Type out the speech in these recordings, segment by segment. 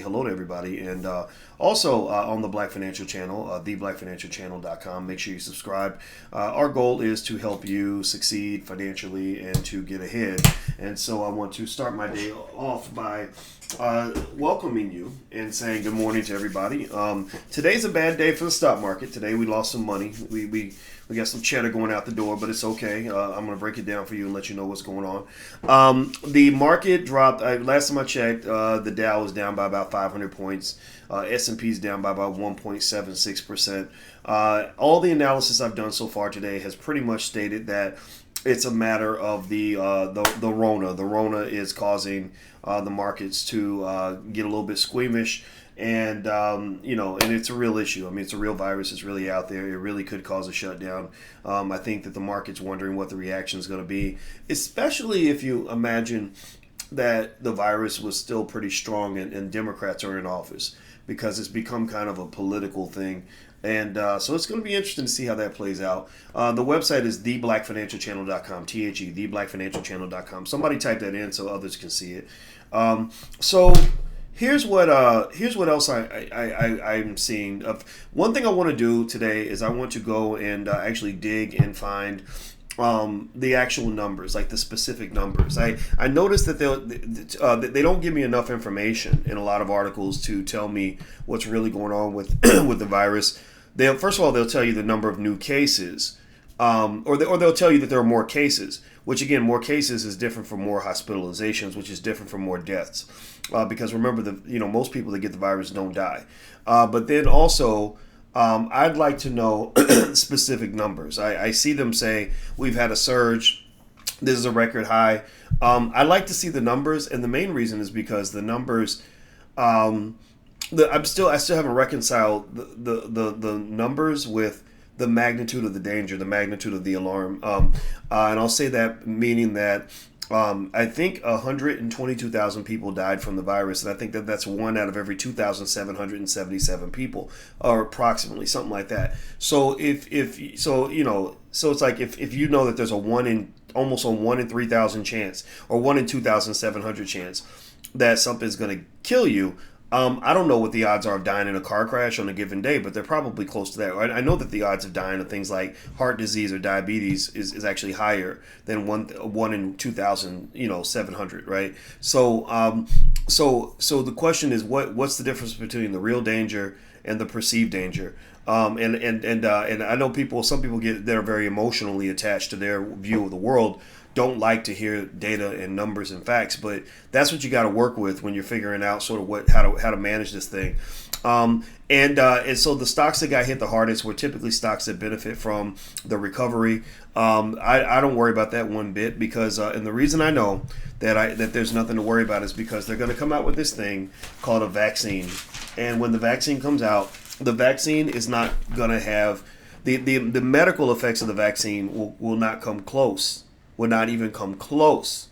hello to everybody. And also on the Black Financial Channel, theblackfinancialchannel.com. Make sure you subscribe. Our goal is to help you succeed financially and to get ahead. And so I want to start my day off by welcoming you and saying good morning to everybody. Today's a bad day for the stock market. Today we lost some money. We got some cheddar going out the door, but it's okay. I'm going to break it down for you and let you know what's going on. The market dropped. Last time I checked, the Dow was down by about 500 points. S&P is down by about 1.76%. All the analysis I've done so far today has pretty much stated that it's a matter of the Rona. The Rona is causing the markets to get a little bit squeamish. And, and it's a real issue. I mean, it's a real virus. It's really out there. It really could cause a shutdown. I think that the market's wondering what the reaction is going to be, especially if you imagine that the virus was still pretty strong and Democrats are in office, because it's become kind of a political thing. And so it's going to be interesting to see how that plays out. The website is theblackfinancialchannel.com, theblackfinancialchannel.com. Somebody type that in so others can see it. So here's what else I'm seeing. One thing I want to do today is I want to go and actually dig and find the actual numbers, like the specific numbers. I noticed that they don't give me enough information in a lot of articles to tell me what's really going on with with the virus. First of all, they'll tell you the number of new cases, or they'll tell you that there are more cases, which again, more cases is different from more hospitalizations, which is different from more deaths. Because remember, most people that get the virus don't die. But then also, I'd like to know specific numbers. I see them say we've had a surge. This is a record high. I like to see the numbers, and the main reason is because the numbers. I still haven't reconciled the numbers with the magnitude of the danger, the magnitude of the alarm. And I'll say that meaning that I think 122,000 people died from the virus, and I think that's 1 out of every 2,777 people, or approximately something like that. So so it's like if you know that there's almost a 1 in 3,000 chance, or 1 in 2,700 chance that something's going to kill you. I don't know what the odds are of dying in a car crash on a given day, but they're probably close to that. I know that the odds of dying of things like heart disease or diabetes is actually higher than 1 in 2,700, right? So the question is, what's the difference between the real danger and the perceived danger? And I know some people they're very emotionally attached to their view of the world, don't like to hear data and numbers and facts, but that's what you got to work with when you're figuring out sort of how to manage this thing. And so the stocks that got hit the hardest were typically stocks that benefit from the recovery. I don't worry about that one bit, because and the reason I know that there's nothing to worry about is because they're going to come out with this thing called a vaccine, and when the vaccine comes out, the vaccine is not going to have the medical effects of the vaccine will not come close. Would not even come close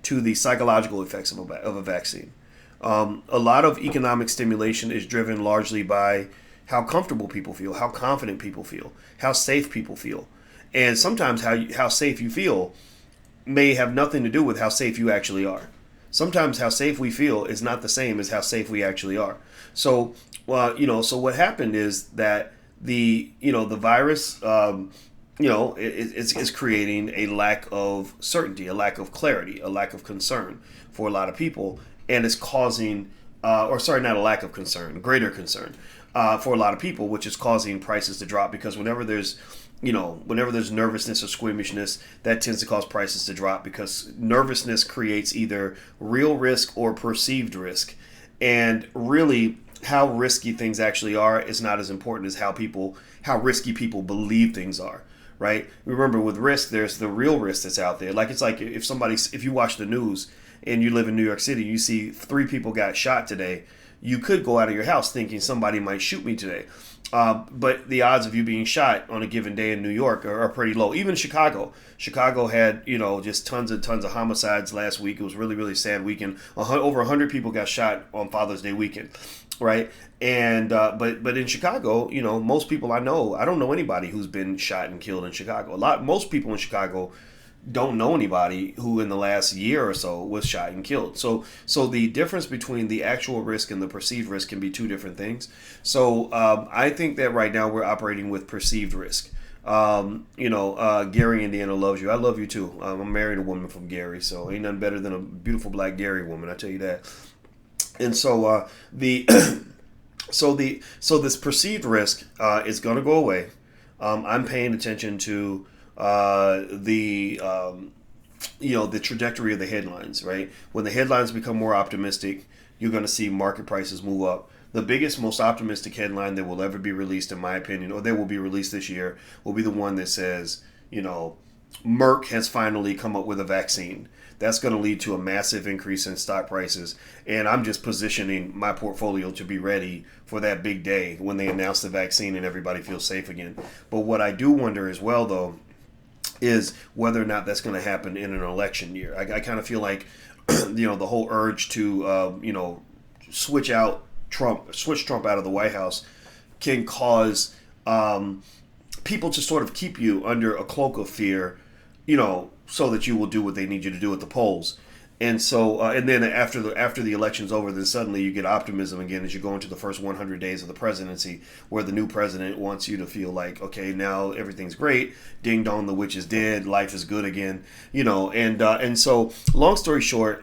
to the psychological effects of a vaccine. A lot of economic stimulation is driven largely by how comfortable people feel, how confident people feel, how safe people feel. And sometimes how safe you feel may have nothing to do with how safe you actually are. Sometimes how safe we feel is not the same as how safe we actually are. So, so what happened is that the virus, it's creating a lack of certainty, a lack of clarity, a lack of concern for a lot of people, and it's causing, not a lack of concern, greater concern for a lot of people, which is causing prices to drop, because whenever there's nervousness or squeamishness, that tends to cause prices to drop, because nervousness creates either real risk or perceived risk, and really how risky things actually are is not as important as how risky people believe things are. Right? Remember, with risk, there's the real risk that's out there. It's like if you watch the news and you live in New York City, you see 3 people got shot today, you could go out of your house thinking somebody might shoot me today. But the odds of you being shot on a given day in New York are pretty low. Even Chicago. Chicago had, just tons of homicides last week. It was really, really sad weekend. Over 100 people got shot on Father's Day weekend. Right. And but in Chicago, most people I don't know anybody who's been shot and killed in Chicago. Most people in Chicago don't know anybody who in the last year or so was shot and killed. So the difference between the actual risk and the perceived risk can be two different things. So I think that right now we're operating with perceived risk. Gary, Indiana loves you. I love you too. I'm married a woman from Gary, so ain't nothing better than a beautiful black Gary woman. I tell you that. And so the so this perceived risk is going to go away. I'm paying attention to the trajectory of the headlines. Right, when the headlines become more optimistic, you're going to see market prices move up. The biggest, most optimistic headline that will ever be released, in my opinion, or that will be released this year, will be the one that says, Merck has finally come up with a vaccine. That's going to lead to a massive increase in stock prices. And I'm just positioning my portfolio to be ready for that big day when they announce the vaccine and everybody feels safe again. But what I do wonder as well, though, is whether or not that's going to happen in an election year. I kind of feel like, the whole urge to, switch Trump out of the White House can cause people to sort of keep you under a cloak of fear, so that you will do what they need you to do at the polls. And so, and then after the election's over, then suddenly you get optimism again as you go into the first 100 days of the presidency, where the new president wants you to feel like, okay, now everything's great, ding dong, the witch is dead, life is good again, and so, long story short,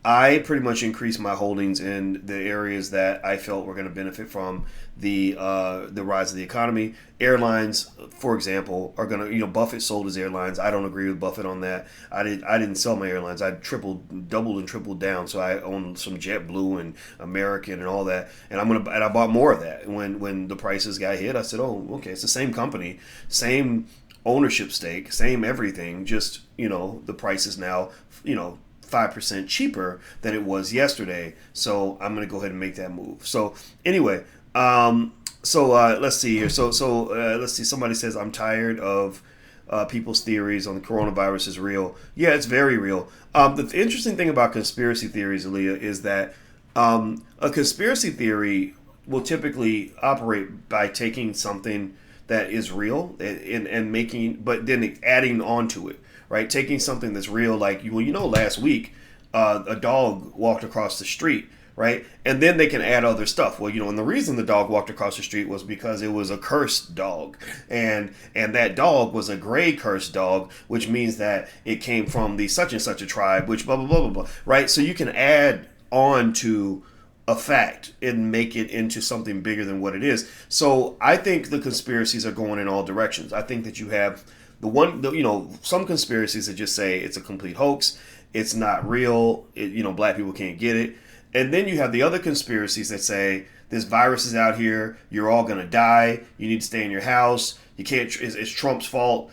I pretty much increased my holdings in the areas that I felt were going to benefit from the rise of the economy. Airlines, for example, are going to, Buffett sold his airlines. I don't agree with Buffett on that. I didn't sell my airlines. I doubled and tripled down. So I own some JetBlue and American and all that. And I bought more of that. when the prices got hit, I said, oh, okay, it's the same company, same ownership stake, same everything. Just, the price is now, 5% cheaper than it was yesterday. So I'm going to go ahead and make that move. So anyway, let's see here. Let's see. Somebody says, I'm tired of people's theories on the coronavirus is real. Yeah, it's very real. The interesting thing about conspiracy theories, Aaliyah, is that a conspiracy theory will typically operate by taking something that is real and making, but then adding on to it. Right, taking something that's real, like last week, a dog walked across the street, right, and then they can add other stuff. Well, and the reason the dog walked across the street was because it was a cursed dog, and that dog was a gray cursed dog, which means that it came from the such and such a tribe, which blah blah blah blah blah. Right, so you can add on to a fact and make it into something bigger than what it is. So I think the conspiracies are going in all directions. I think that you have some conspiracies that just say it's a complete hoax, it's not real, black people can't get it. And then you have the other conspiracies that say this virus is out here, you're all going to die, you need to stay in your house, you can't, it's Trump's fault,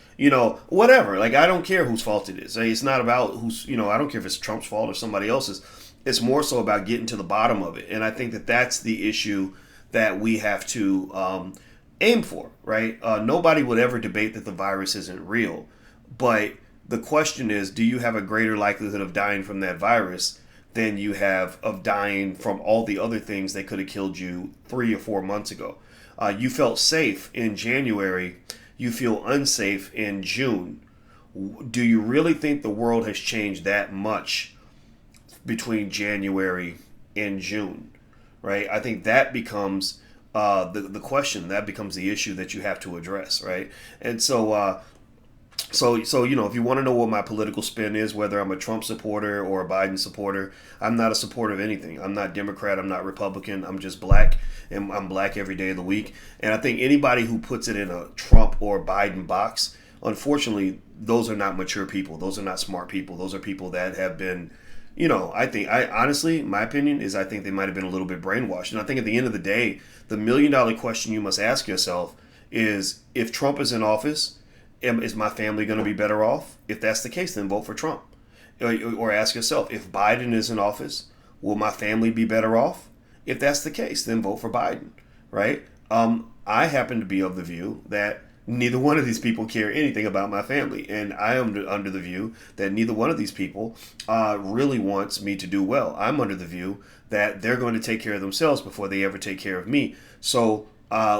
whatever. Like, I don't care whose fault it is. It's not about who's, I don't care if it's Trump's fault or somebody else's. It's more so about getting to the bottom of it. And I think that that's the issue that we have to aim for, right? Nobody would ever debate that the virus isn't real. But the question is, do you have a greater likelihood of dying from that virus than you have of dying from all the other things that could have killed you 3 or 4 months ago? You felt safe in January. You feel unsafe in June. Do you really think the world has changed that much between January and June, right? I think that becomes the question. That becomes the issue that you have to address, right? And so if you want to know what my political spin is, whether I'm a Trump supporter or a Biden supporter, I'm not a supporter of anything. I'm not Democrat. I'm not Republican. I'm just black, and I'm black every day of the week. And I think anybody who puts it in a Trump or Biden box, unfortunately, those are not mature people. Those are not smart people. Those are people that have been, honestly, my opinion is I think they might have been a little bit brainwashed. And I think at the end of the day, the $1 million question you must ask yourself is, if Trump is in office, is my family going to be better off? If that's the case, then vote for Trump. Or ask yourself, if Biden is in office, will my family be better off? If that's the case, then vote for Biden, right? I happen to be of the view that neither one of these people care anything about my family. And I am under the view that neither one of these people really wants me to do well. I'm under the view that they're going to take care of themselves before they ever take care of me. So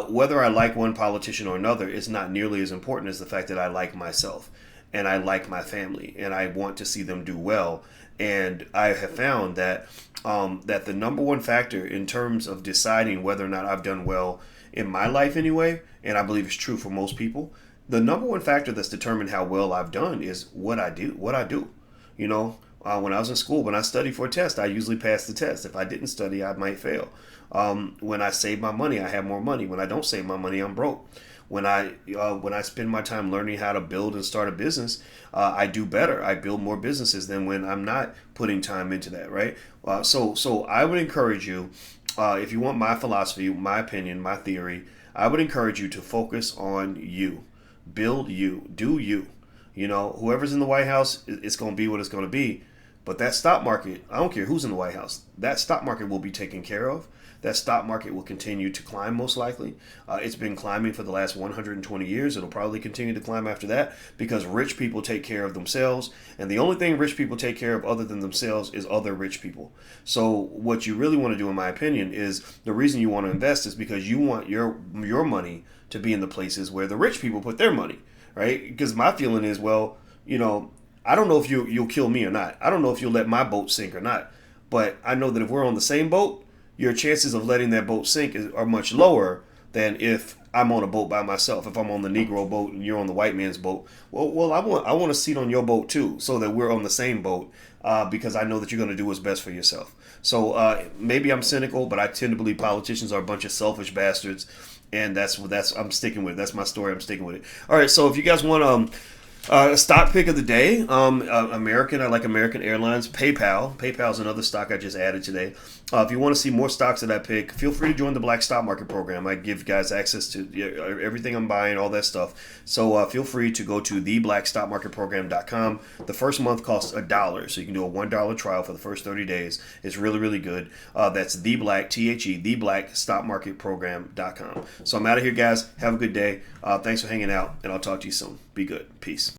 whether I like one politician or another is not nearly as important as the fact that I like myself. and I like my family, and I want to see them do well. And I have found that that the number one factor in terms of deciding whether or not I've done well in my life anyway, and I believe it's true for most people, the number one factor that's determined how well I've done is what I do. What I do, you know. When I was in school, when I studied for a test, I usually passed the test. If I didn't study, I might fail. When I save my money, I have more money. When I don't save my money, I'm broke. When I spend my time learning how to build and start a business, I do better. I build more businesses than when I'm not putting time into that, right? So I would encourage you, if you want my philosophy, my opinion, my theory, I would encourage you to focus on you, build you, do you. You know, whoever's in the White House, it's going to be what it's going to be. But that stock market, I don't care who's in the White House, that stock market will be taken care of. That stock market will continue to climb most likely. It's been climbing for the last 120 years. It'll probably continue to climb after that because rich people take care of themselves. And the only thing rich people take care of other than themselves is other rich people. So what you really want to do, in my opinion, is the reason you want to invest is because you want your money to be in the places where the rich people put their money, right? Because my feeling is, well, you know, I don't know if you'll kill me or not. I don't know if you'll let my boat sink or not. But I know that if we're on the same boat, your chances of letting that boat sink are much lower than if I'm on a boat by myself. If I'm on the Negro boat and you're on the white man's boat, well, I want a seat on your boat too, so that we're on the same boat, because I know that you're going to do what's best for yourself. So maybe I'm cynical, but I tend to believe politicians are a bunch of selfish bastards, and that's I'm sticking with it. That's my story. I'm sticking with it. All right, so if you guys want a stock pick of the day, American. I like American Airlines. PayPal is another stock I just added today. If you want to see more stocks that I pick, feel free to join the Black Stock Market Program. I give guys access to everything I'm buying, all that stuff. So feel free to go to theblackstockmarketprogram.com. The first month costs $1, so you can do a $1 trial for the first 30 days. It's really, really good. That's theblackstockmarketprogram.com. So I'm out of here, guys. Have a good day. Thanks for hanging out, and I'll talk to you soon. Be good. Peace.